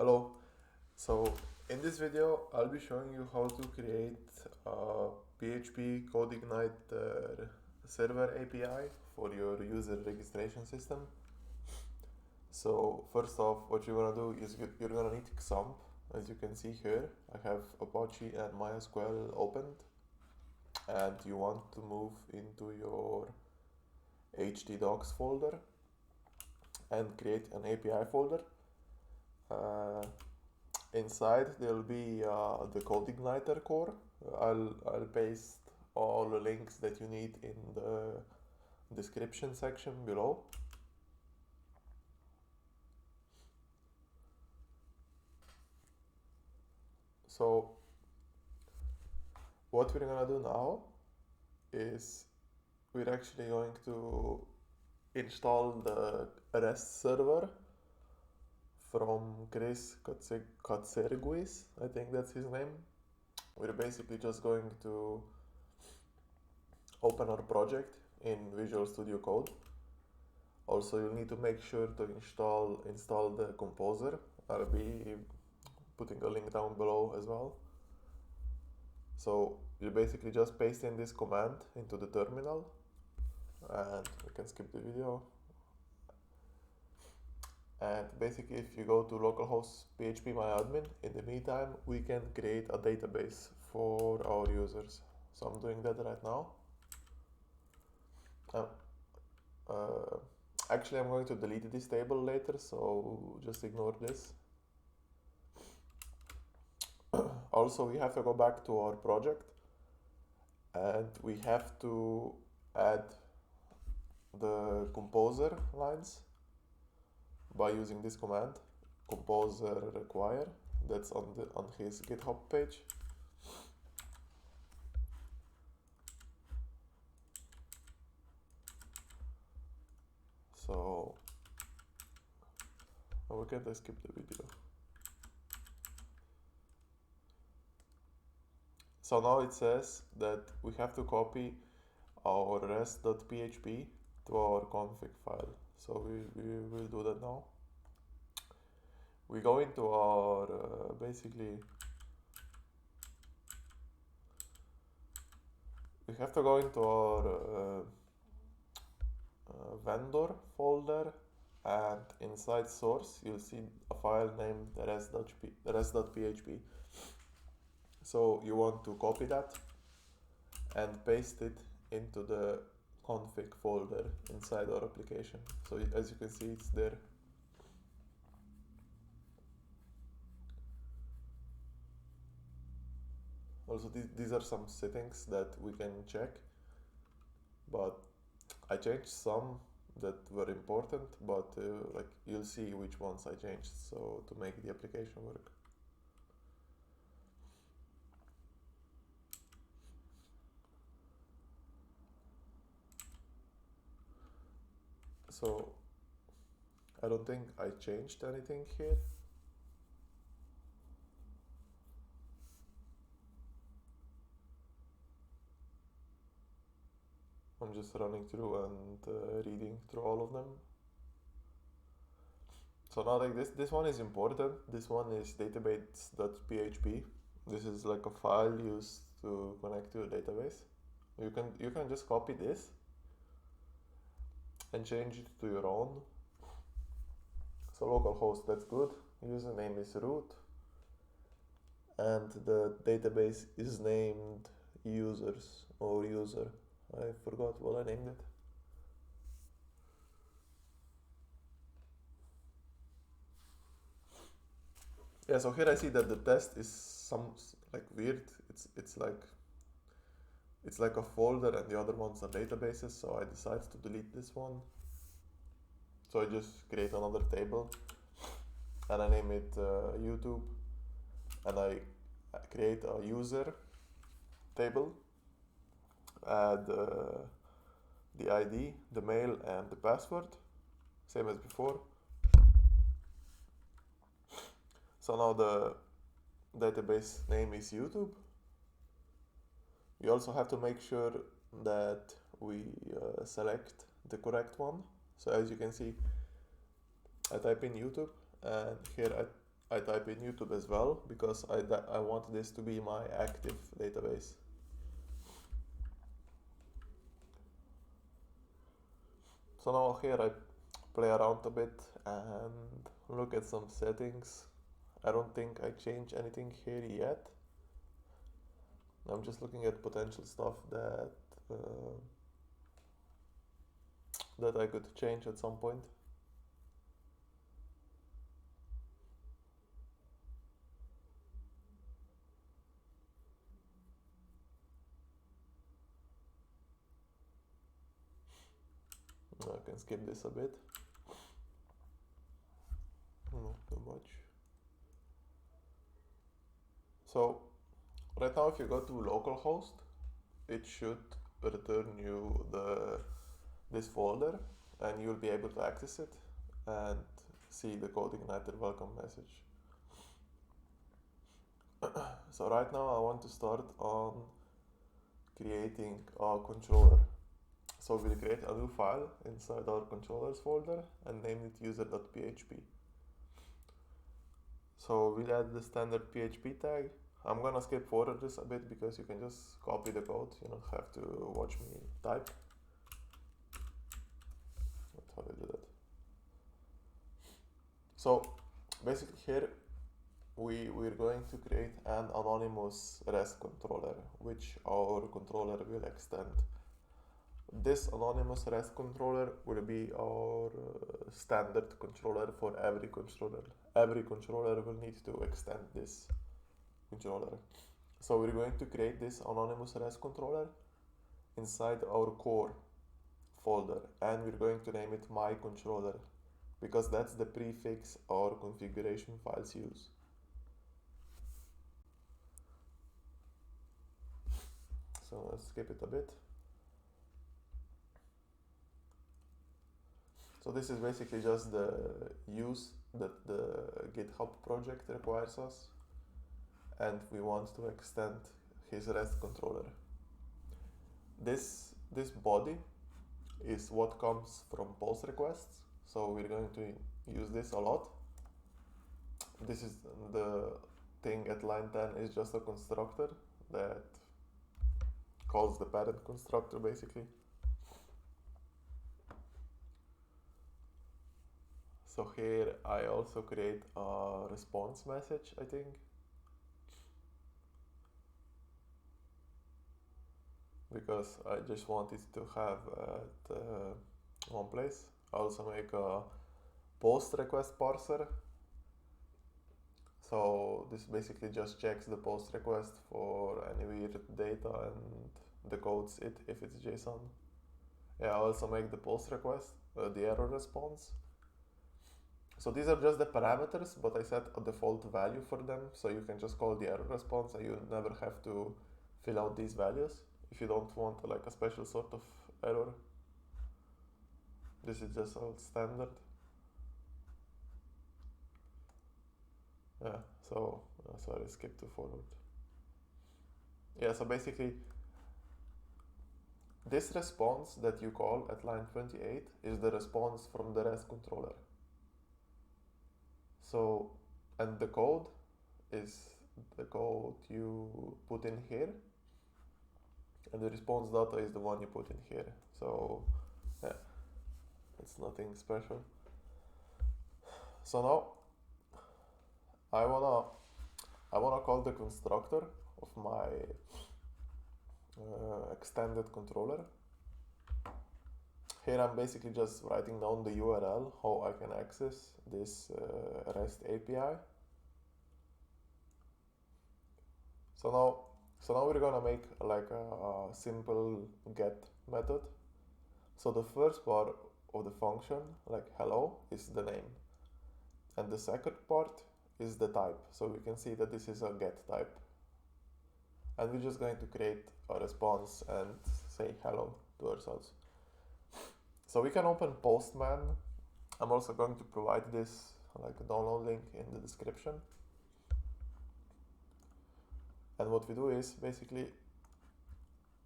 Hello. So in this video, I'll be showing you how to create a PHP CodeIgniter server API for your user registration system. So first off, what you're gonna do is you're gonna need XAMPP. As you can see here, I have Apache and MySQL opened, and you want to move into your htdocs folder and create an API folder. Inside there'll be the CodeIgniter core. I'll paste all the links that you need in the description section below. So what we're gonna do now is we're actually going to install the REST server from Chris Katserguis, I think that's his name. We're basically just going to open our project in Visual Studio Code. Also, you'll need to make sure to install the composer. I'll be putting a link down below as well. So you basically just paste in this command into the terminal, and we can skip the video. And basically, if you go to localhost phpMyAdmin, in the meantime, we can create a database for our users. So I'm doing that right now. Actually, I'm going to delete this table later, so just ignore this. Also, we have to go back to our project, and we have to add the composer lines by using this command, composer require. That's on his GitHub page. So we can skip the video. So now it says that we have to copy our rest.php to our config file. So we will do that now. We go into our basically we have to go into our vendor folder, and inside source you'll see a file named rest.php. So you want to copy that and paste it into the config folder inside our application. So as you can see, it's there. Also, these are some settings that we can check, but I changed some that were important, but like you'll see which ones I changed, so to make the application work. So I don't think I changed anything here. I'm just running through and reading through all of them. So now like this one is important. This one is database.php. This is like a file used to connect to a database. You can just copy this and change it to your own. So localhost, that's good. Username is root, and the database is named users or user. I forgot what I named it. Yeah, so here I see that the test is some like weird. It's like a folder, and the other ones are databases. So I decided to delete this one. So I just create another table, and I name it YouTube, and I create a user table, add the ID, the mail, and the password, same as before. So now the database name is YouTube. We also have to make sure that we select the correct one. So as you can see, I type in YouTube, and here I type in YouTube as well because I want this to be my active database. So now here I play around a bit and look at some settings. I don't think I changed anything here yet. I'm just looking at potential stuff that that I could change at some point. I can skip this a bit. Not too much. So right now if you go to localhost, it should return you this folder and you'll be able to access it and see the CodeIgniter welcome message. So right now I want to start on creating a controller. So we'll create a new file inside our controllers folder and name it user.php. So we'll add the standard PHP tag. I'm gonna skip forward this a bit because you can just copy the code, you don't have to watch me type. That's how I do that. So basically here we're going to create an anonymous REST controller, which our controller will extend. This anonymous REST controller will be our standard controller for every controller. Every controller will need to extend this controller. So we're going to create this anonymous REST controller inside our core folder, and we're going to name it my controller because that's the prefix our configuration files use. So let's skip it a bit. So this is basically just the use that the GitHub project requires us, and we want to extend his REST controller. This body is what comes from post requests, so we're going to use this a lot. This is the thing at line 10 is just a constructor that calls the parent constructor basically. So here I also create a response message, I think. Because I just want it to have at one place. I also make a post request parser. So this basically just checks the post request for any weird data and decodes it if it's JSON. Yeah, I also make the post request, the error response. So these are just the parameters, but I set a default value for them, so you can just call the error response and you never have to fill out these values if you don't want like a special sort of error. This is just all standard. Yeah, so sorry, skip to forward. Yeah, so basically this response that you call at line 28 is the response from the REST controller. So, and the code is the code you put in here, and the response data is the one you put in here. So yeah, it's nothing special. So now I wanna call the constructor of my extended controller. Here I'm basically just writing down the URL how I can access this REST API. So now we're gonna make like a simple get method. So the first part of the function, like hello, is the name, and the second part is the type. So we can see that this is a get type, and we're just going to create a response and say hello to ourselves. So we can open Postman. I'm also going to provide this like a download link in the description. And what we do is basically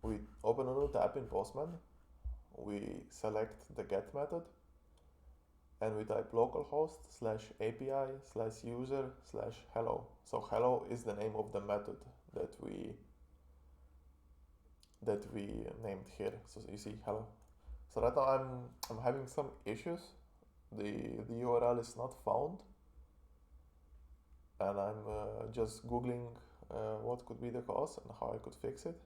we open a new tab in Postman, we select the get method, and we type localhost /API/user/hello. So hello is the name of the method that we named here. So you see hello. So right now I'm having some issues. The URL is not found, and I'm just googling what could be the cause and how I could fix it.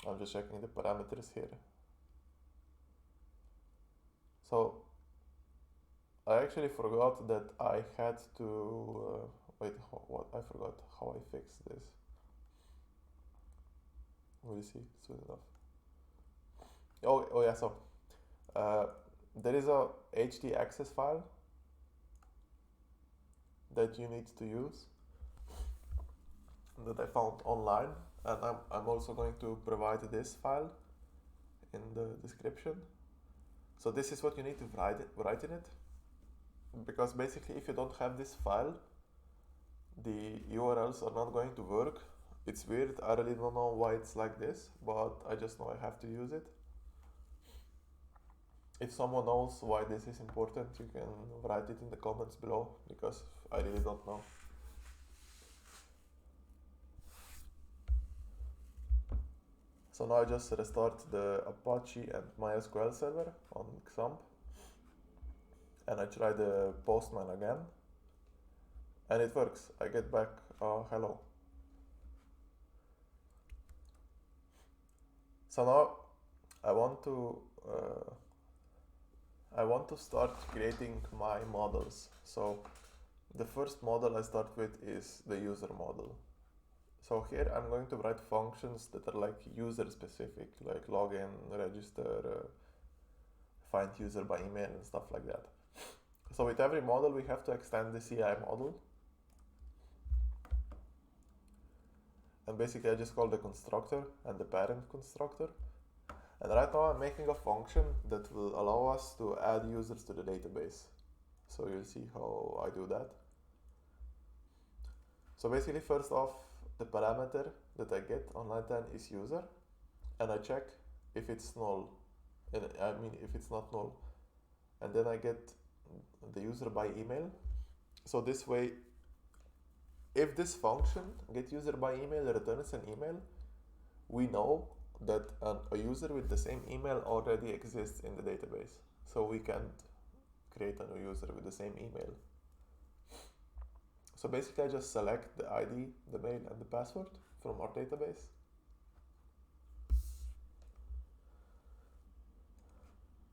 I'm just checking the parameters here. So I actually forgot that I had to wait. What I forgot how I fixed this. We'll see soon enough. Oh yeah. So there is a HD access file that you need to use that I found online, and I'm also going to provide this file in the description. So this is what you need to write in it, because basically if you don't have this file, the URLs are not going to work. It's weird, I really don't know why it's like this, but I just know I have to use it. If someone knows why this is important, you can write it in the comments below, because I really don't know. So now I just restart the Apache and MySQL server on XAMPP, and I try the Postman again, and it works. I get back hello. So now I want to start creating my models. So the first model I start with is the user model. So here I'm going to write functions that are like user specific, like login, register, find user by email and stuff like that. So with every model we have to extend the CI model. And basically I just call the constructor and the parent constructor. And right now I'm making a function that will allow us to add users to the database. So you'll see how I do that. So basically first off, the parameter that I get on line 10 is user, and I check if it's null, and I mean if it's not null, and then I get the user by email. So this way, if this function get user by email returns an email, we know that a user with the same email already exists in the database, so we can't create a new user with the same email. So basically I just select the ID, the mail and the password from our database.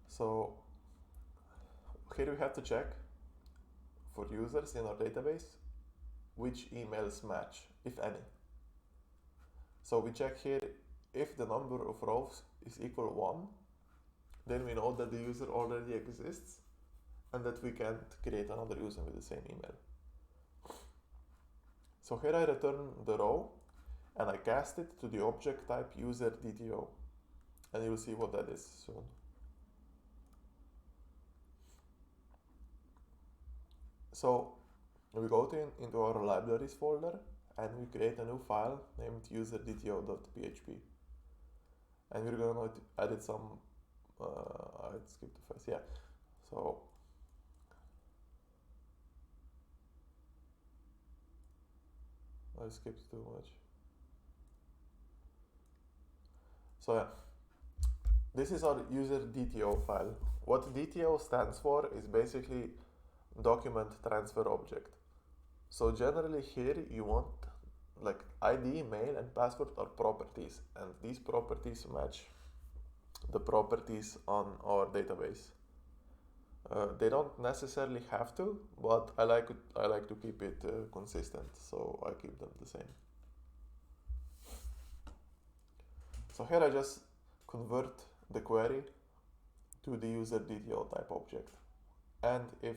So here we have to check for users in our database which emails match, if any. So we check here if the number of rows is equal 1, then we know that the user already exists and that we can't create another user with the same email. So here I return the row and I cast it to the object type user DTO, and you'll see what that is soon. So we go into our libraries folder and we create a new file named userdto.php, and we're going to edit some I skipped the first, yeah. So I skipped too much. So yeah, this is our user DTO file. What DTO stands for is basically document transfer object. So generally here you want like ID, mail and password are properties, and these properties match the properties on our database. They don't necessarily have to, but I like to keep it consistent, so I keep them the same. So here I just convert the query to the user DTO type object, and if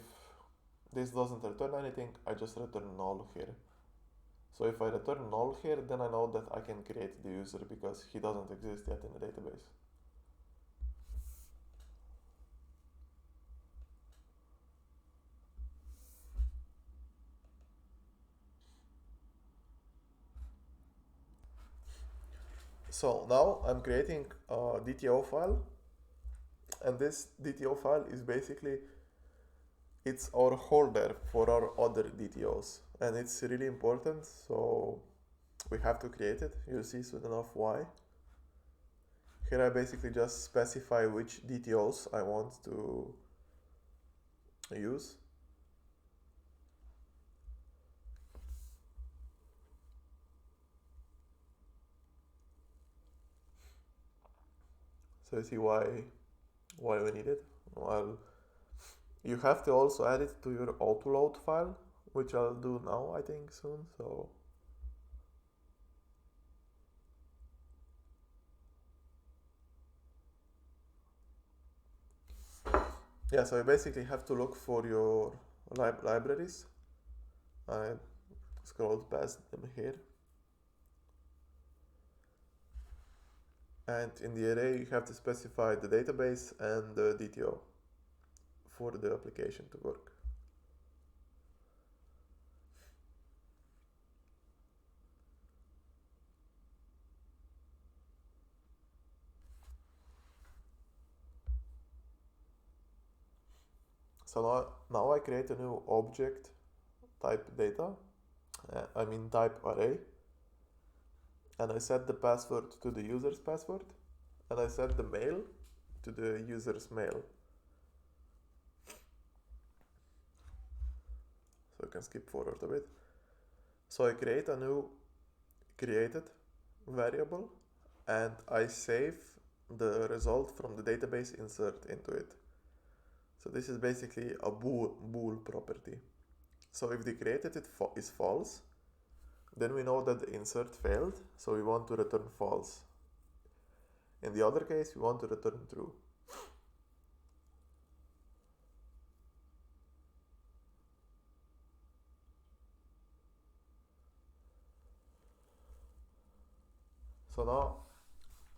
this doesn't return anything, I just return null here. So if I return null here, then I know that I can create the user because he doesn't exist yet in the database. So now I'm creating a DTO file And this DTO file is basically, it's our holder for our other DTOs, and it's really important, so we have to create it. You'll see soon enough why. Here I basically just specify which DTOs I want to use. So you see why we need it. Well, you have to also add it to your autoload file, which I'll do now, I think, soon. So yeah, so you basically have to look for your libraries. I scrolled past them here. And in the array, you have to specify the database and the DTO for the application to work. So now I create a new object type data, type array, and I set the password to the user's password, and I set the mail to the user's mail. So I can skip forward a bit. So I create a new created variable, and I save the result from the database insert into it. So this is basically a bool property. So if the created is false, then we know that the insert failed, so we want to return false. In the other case, we want to return true. So now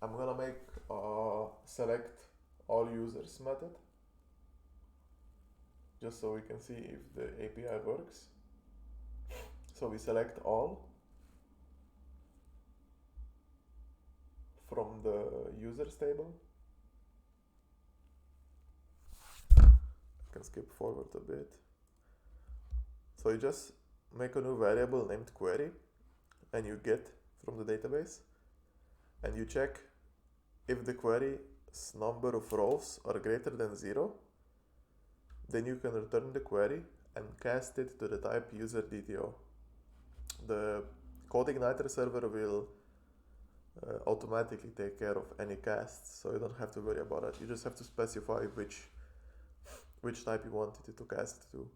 I'm gonna make a select all users method, just so we can see if the API works. So we select all from the users table. I can skip forward a bit. So you just make a new variable named query, and you get from the database, and you check if the query's number of rows are greater than 0, then you can return the query and cast it to the type user DTO. The CodeIgniter server will automatically take care of any casts, so you don't have to worry about it. You just have to specify which type you want it to cast to.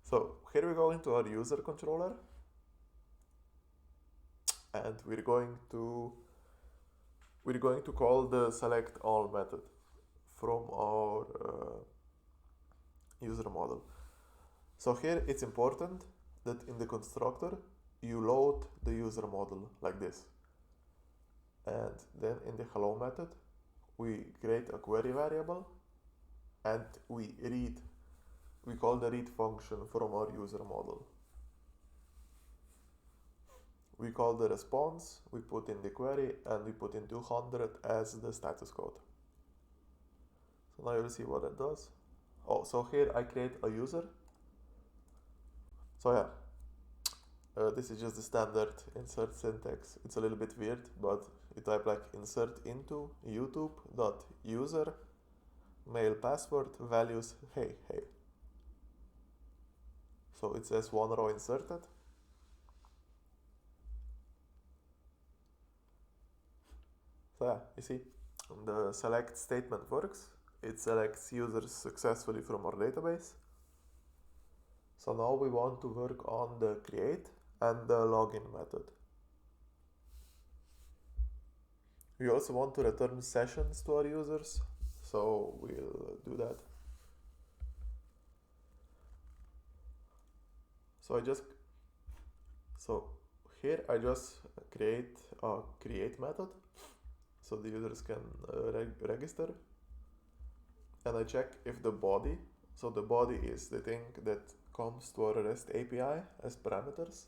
So here we go into our user controller, and we're going to call the select all method from our user model. So here it's important that in the constructor you load the user model like this, and then in the hello method we create a query variable, and we call the read function from our user model. We call the response, we put in the query, and we put in 200 as the status code. So now you'll see what it does. Oh, so here I create a user. So yeah, this is just the standard insert syntax. It's a little bit weird, but you type like insert into youtube.user mail password values hey. So it says one row inserted. So yeah, you see, the select statement works. It selects users successfully from our database. So now we want to work on the create and the login method. We also want to return sessions to our users, so we'll do that. So here I just create a create method, so the users can register, and I check if the body, so the body is the thing that comes to our REST API as parameters.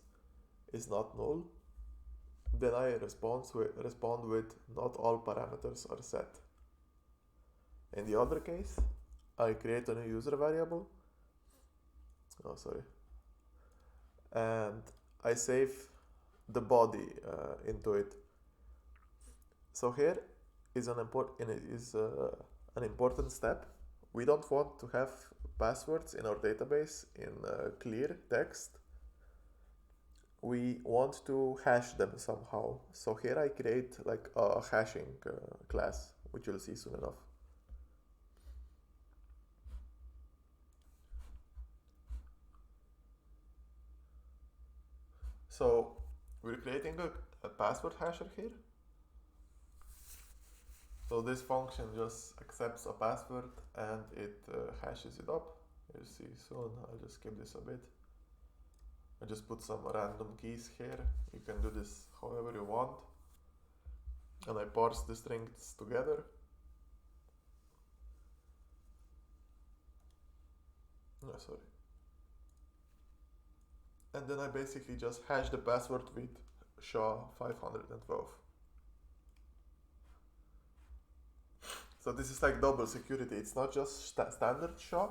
is not null, then I respond with not all parameters are set. In the other case, I create a new user variable, and I save the body into it. So here is an important step. We don't want to have passwords in our database in clear text. We want to hash them somehow. So here I create like a hashing class, which you'll see soon enough. So we're creating a password hasher here. So this function just accepts a password and it hashes it up. You'll see soon. I'll just skip this a bit. I just put some random keys here. You can do this however you want. And I parse the strings together. And then I basically just hash the password with SHA-512. So this is like double security. It's not just standard SHA,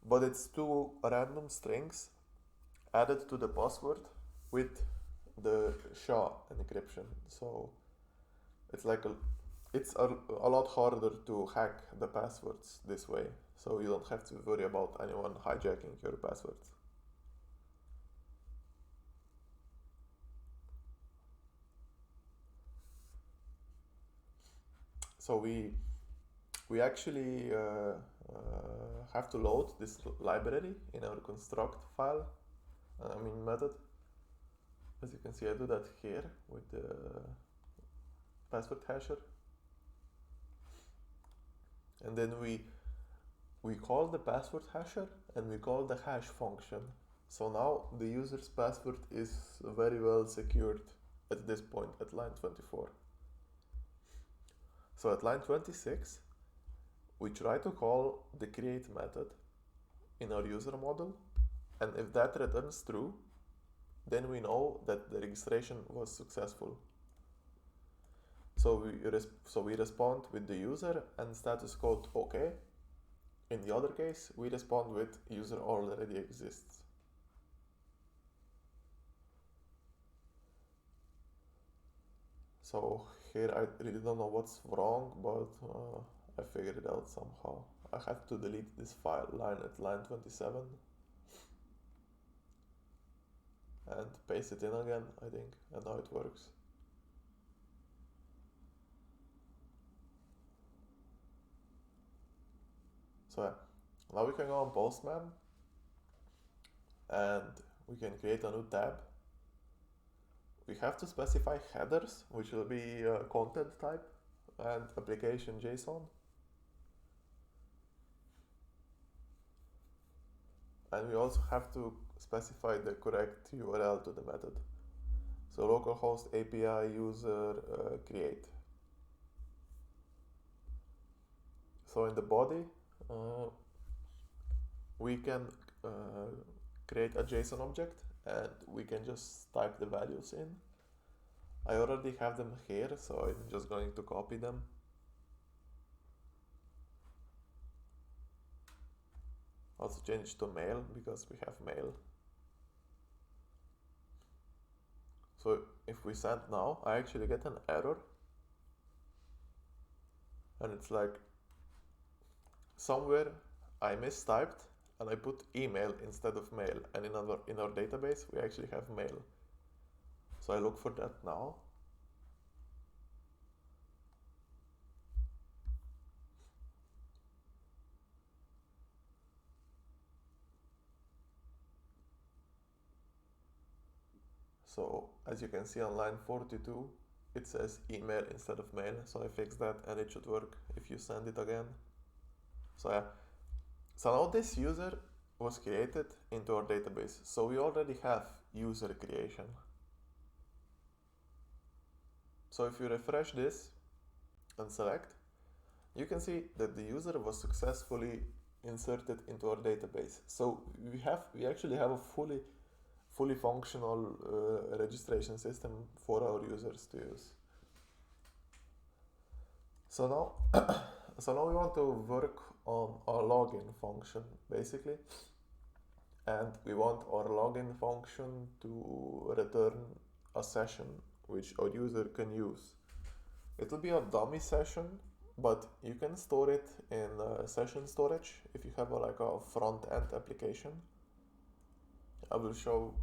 but it's two random strings added to the password with the SHA encryption. So it's like it's a lot harder to hack the passwords this way. So you don't have to worry about anyone hijacking your passwords. So we actually have to load this library in our construct file, method. As you can see, I do that here with the password hasher. And then we call the password hasher and we call the hash function. So now the user's password is very well secured at this point at line 24. So at line 26, we try to call the create method in our user model, and if that returns true, then we know that the registration was successful. So we respond with the user and status code OK. In the other case, we respond with user already exists. So here I really don't know what's wrong, but I figured it out somehow. I have to delete this file line at line 27 and paste it in again, I think, and now it works. So yeah, now we can go on Postman and we can create a new tab. We have to specify headers, which will be content type and application JSON. And we also have to specify the correct URL to the method. So localhost API user create. So in the body, we can create a JSON object and we can just type the values in. I already have them here, so I'm just going to copy them. Also change to mail because we have mail. So if we send now, I actually get an error. And it's like somewhere I mistyped and I put email instead of mail. And in our database, we actually have mail. So I look for that now. So as you can see on line 42, it says email instead of mail. So I fixed that and it should work if you send it again. So yeah. So now this user was created into our database. So we already have user creation. So if you refresh this and select, you can see that the user was successfully inserted into our database. So we actually have a fully functional registration system for our users to use. So now we want to work on a login function basically, and we want our login function to return a session which our user can use. It will be a dummy session, but you can store it in session storage if you have like a front-end application. I will show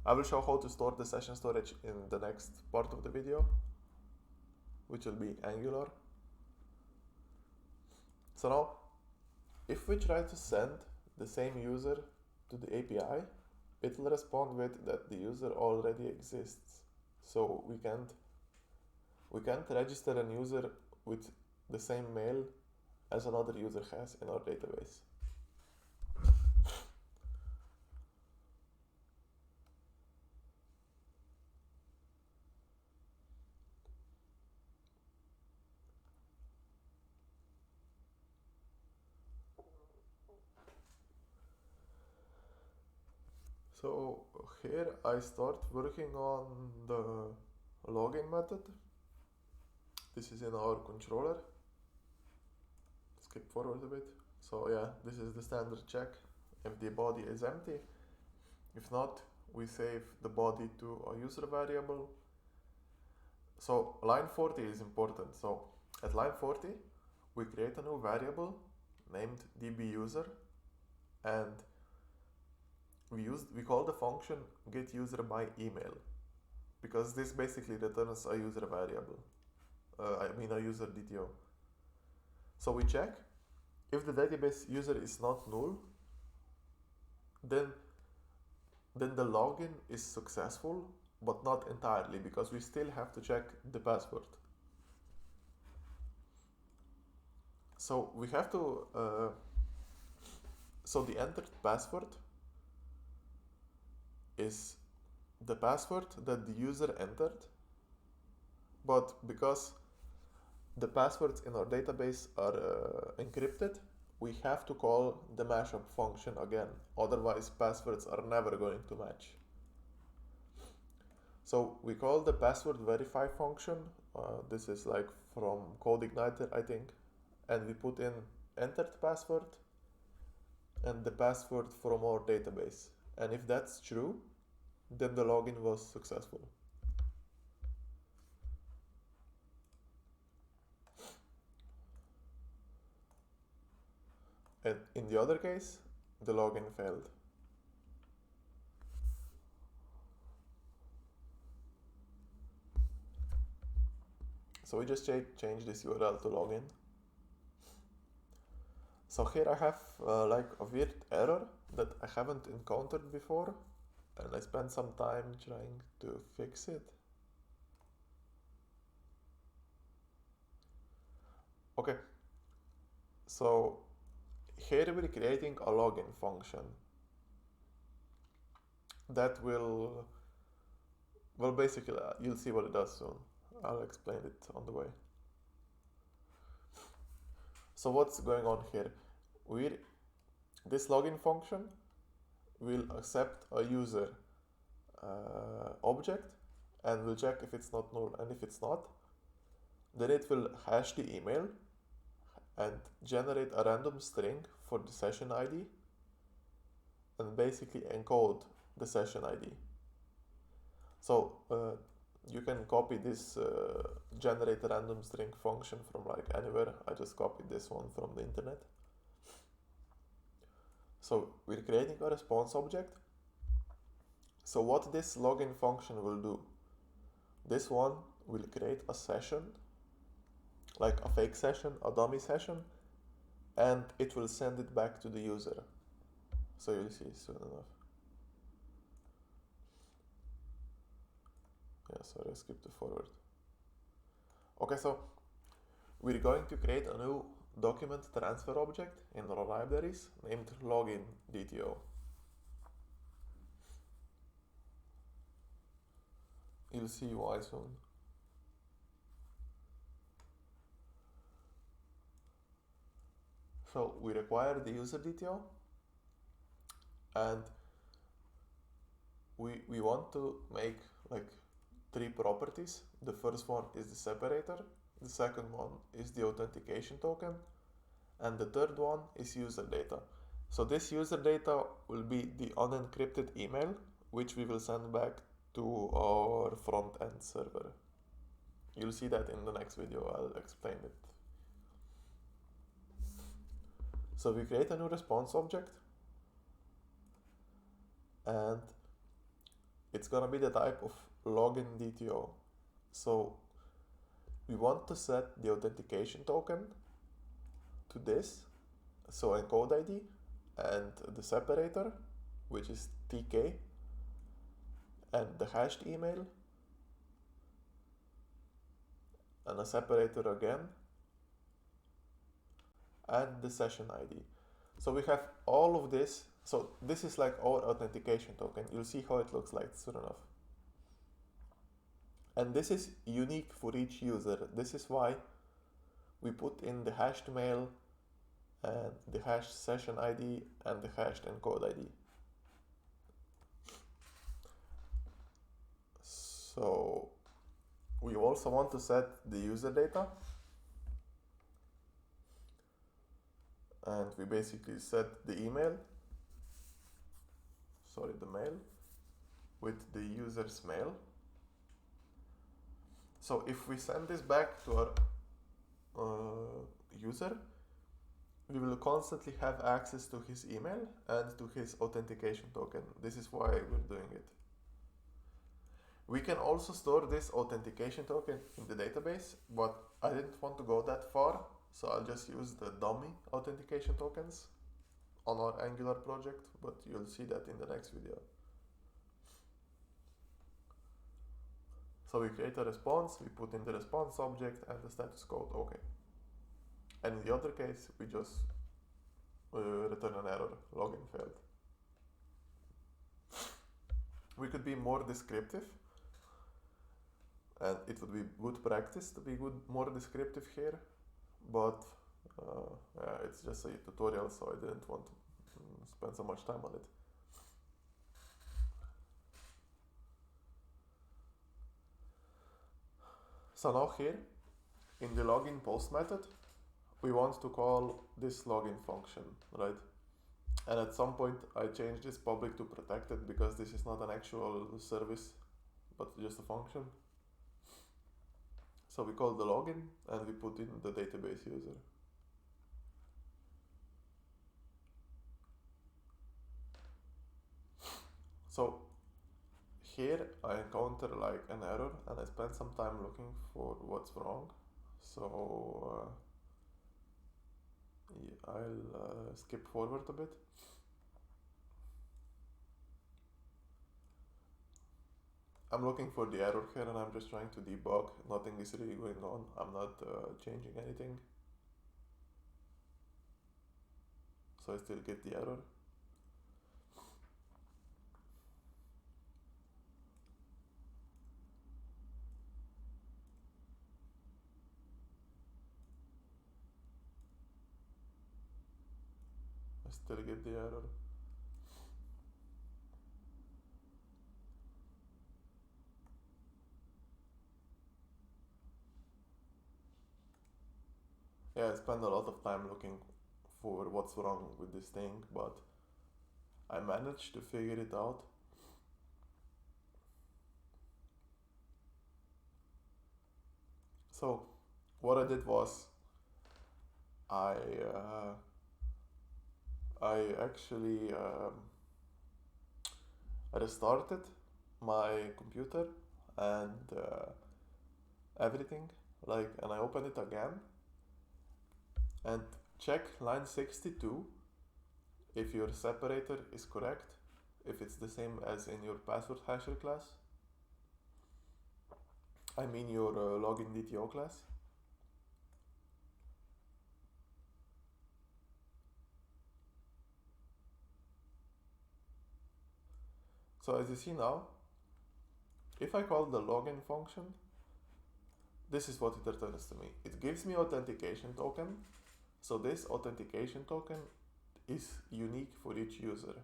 how to store the session storage in the next part of the video, which will be Angular. So now, if we try to send the same user to the API, it will respond with that the user already exists. So we can't register a user with the same mail as another user has in our database. So here I start working on the login method. This is in our controller. Skip forward a bit. So yeah, this is the standard check if the body is empty. If not, we save the body to a user variable. So line 40 is important. So at line 40, we create a new variable named dbuser, and we call the function getUserByEmail, because this basically returns a user variable. A user DTO. So we check if the database user is not null, then the login is successful, but not entirely, because we still have to check the password. So we have to so the entered password is the password that the user entered, but because the passwords in our database are encrypted, we have to call the mashup function again, otherwise passwords are never going to match. So we call the password verify function, this is like from CodeIgniter I think, and we put in entered password and the password from our database, and if that's true, then the login was successful. And in the other case, the login failed. So we just change this URL to login. So here I have like a weird error that I haven't encountered before, and I spent some time trying to fix it. Okay, so here we're creating a login function that will basically you'll see what it does soon. I'll explain it on the way. So what's going on here? This login function will accept a user object and will check if it's not null, and if it's not, then it will hash the email and generate a random string for the session ID and basically encode the session ID. So you can copy this generate a random string function from like anywhere. I just copied this one from the internet. So we're creating a response object. So what this login function will do, this one will create a session, like a fake session, a dummy session, and it will send it back to the user. So you'll see soon enough. Yeah, sorry, I skipped the forward. Okay, so we're going to create a new document transfer object in our libraries named login DTO. You'll see why soon. So we require the user DTO, and we want to make like 3 properties. The first one is the separator, the second one is the authentication token, and the third one is user data. So this user data will be the unencrypted email, which we will send back to our front-end server. You'll see that in the next video, I'll explain it. So we create a new response object, and it's gonna be the type of login DTO. So we want to set the authentication token to this, so encode ID, and the separator, which is TK, and the hashed email, and a separator again, and the session ID. So we have all of this. So this is like our authentication token. You'll see how it looks like soon enough. And this is unique for each user. This is why we put in the hashed mail and the hashed session ID and the hashed encode ID. So we also want to set the user data, and we basically set the email, the mail, with the user's mail. So if we send this back to our user, we will constantly have access to his email and to his authentication token. This is why we're doing it. We can also store this authentication token in the database, but I didn't want to go that far, so I'll just use the dummy authentication tokens on our Angular project, but you'll see that in the next video. So we create a response, we put in the response object and the status code OK. And in the other case, we just return an error, login failed. We could be more descriptive, and it would be good practice to be more descriptive here, but it's just a tutorial, so I didn't want to spend so much time on it. So now here, in the login post method, we want to call this login function, right? And at some point I changed this public to protected because this is not an actual service, but just a function. So we call the login and we put in the database user. So here I encounter like an error and I spend some time looking for what's wrong. So I'll skip forward a bit. I'm looking for the error here and I'm just trying to debug. Nothing is really going on. I'm not changing anything. So I still get the error. I still get the error. Yeah, I spend a lot of time looking for what's wrong with this thing, but I managed to figure it out. So what I did was I actually restarted my computer and everything, and I opened it again and check line 62 if your separator is correct, if it's the same as in your password hasher class. I mean your login DTO class. So as you see now, if I call the login function, this is what it returns to me. It gives me authentication token. So this authentication token is unique for each user.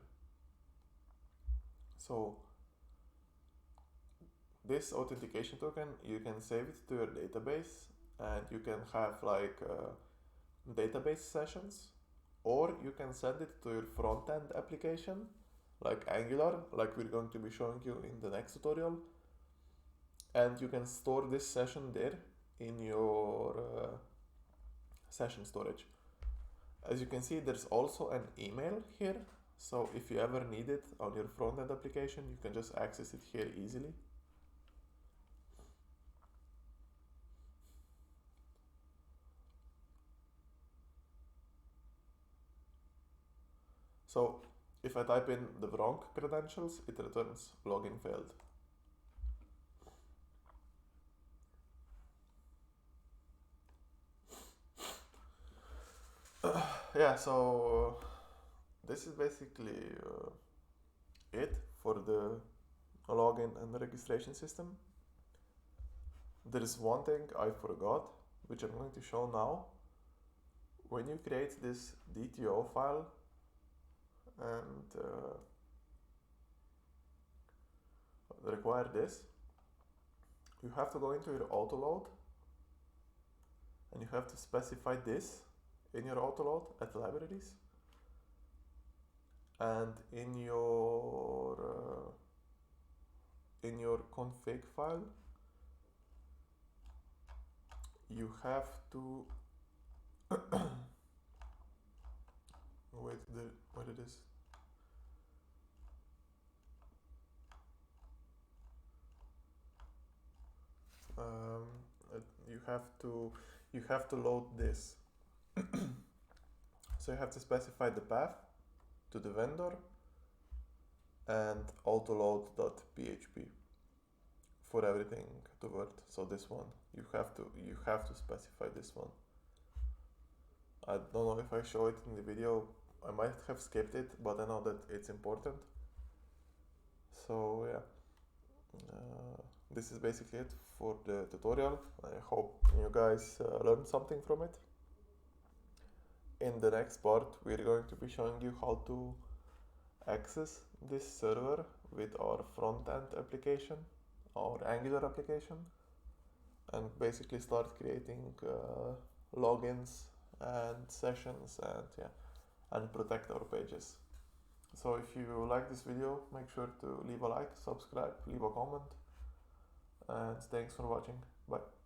So this authentication token, you can save it to your database, and you can have like database sessions, or you can send it to your front-end application like Angular, like we're going to be showing you in the next tutorial, and you can store this session there in your session storage. As you can see, there's also an email here, so if you ever need it on your front-end application, you can just access it here easily. So if I type in the wrong credentials, it returns login failed. Yeah, so this is basically it for the login and registration system. There is one thing I forgot, which I'm going to show now. When you create this DTO file and require this, you have to go into your autoload and you have to specify this in your autoload at libraries, and in your config file you have to wait, what it is, you have to load this. So you have to specify the path to the vendor and autoload.php for everything to work. So this one, you have to specify this one. I don't know if I show it in the video. I might have skipped it, but I know that it's important. So yeah, this is basically it for the tutorial. I hope you guys learned something from it. In the next part, we're going to be showing you how to access this server with our front-end application, our Angular application, and basically start creating logins and sessions and protect our pages. So if you like this video, make sure to leave a like, subscribe, leave a comment, and thanks for watching. Bye.